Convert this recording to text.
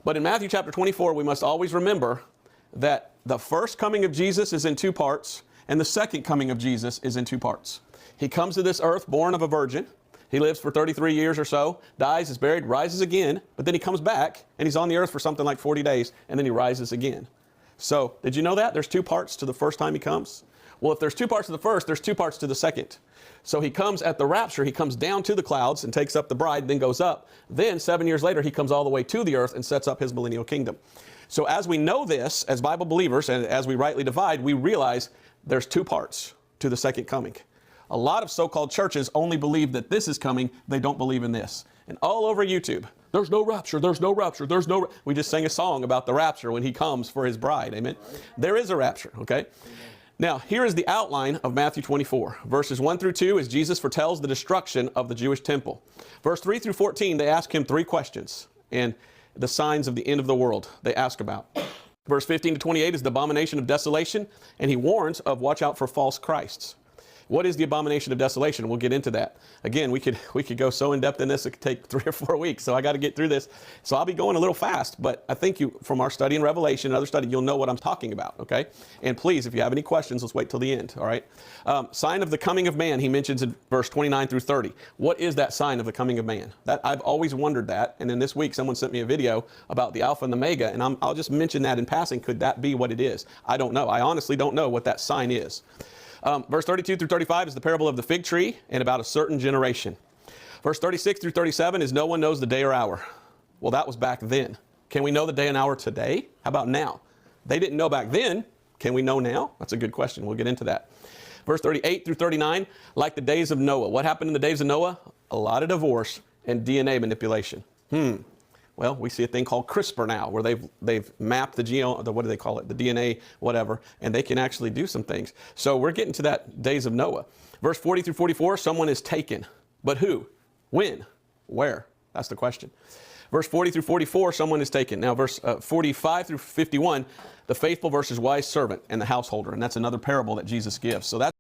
But in Matthew chapter 24, we must always remember that the first coming of Jesus is in two parts, and the second coming of Jesus is in two parts. He comes to this earth born of a virgin. He lives for 33 years or so, dies, is buried, rises again, but then he comes back, and he's on the earth for something like 40 days, and then he rises again. So, did you know that? There's two parts to the first time he comes? Well, if there's two parts to the first, there's two parts to the second. So he comes at the rapture, he comes down to the clouds and takes up the bride, then goes up. Then 7 years later, he comes all the way to the earth and sets up his millennial kingdom. So as we know this, as Bible believers, and as we rightly divide, we realize there's two parts to the second coming. A lot of so-called churches only believe that this is coming. They don't believe in this. And all over YouTube, there's no rapture, there's no rapture, there's no... We just sang a song about the rapture when he comes for his bride. Amen? There is a rapture, okay? Now, here is the outline of Matthew 24. Verses 1 through 2 is Jesus foretells the destruction of the Jewish temple. Verse 3 through 14, they ask him three questions. And the signs of the end of the world they ask about. Verse 15 to 28 is the abomination of desolation. And he warns of watch out for false Christs. What is the abomination of desolation? We'll get into that. Again, we could go so in depth in this, it could take 3 or 4 weeks. So I got to get through this. So I'll be going a little fast, but I think you, from our study in Revelation and other study, you'll know what I'm talking about, okay? And please, if you have any questions, let's wait till the end, all right? Sign of the coming of man, he mentions in verse 29 through 30. What is that sign of the coming of man? That I've always wondered that. And then this week, someone sent me a video about the Alpha and the Omega, and I'll just mention that in passing. Could that be what it is? I don't know. I honestly don't know what that sign is. Verse 32 through 35 is the parable of the fig tree and about a certain generation. Verse 36 through 37 is no one knows the day or hour. Well, that was back then. Can we know the day and hour today? How about now? They didn't know back then. Can we know now? That's a good question. We'll get into that. Verse 38 through 39, like the days of Noah. What happened in the days of Noah? A lot of divorce and DNA manipulation. Well, we see a thing called CRISPR now, where they've mapped the genome, what do they call it, the DNA, whatever, and they can actually do some things. So we're getting to that days of Noah. Verse 40 through 44, someone is taken. But who? When? Where? That's the question. Verse 40 through 44, someone is taken. Now, verse 45 through 51, the faithful versus wise servant and the householder. And that's another parable that Jesus gives. So that's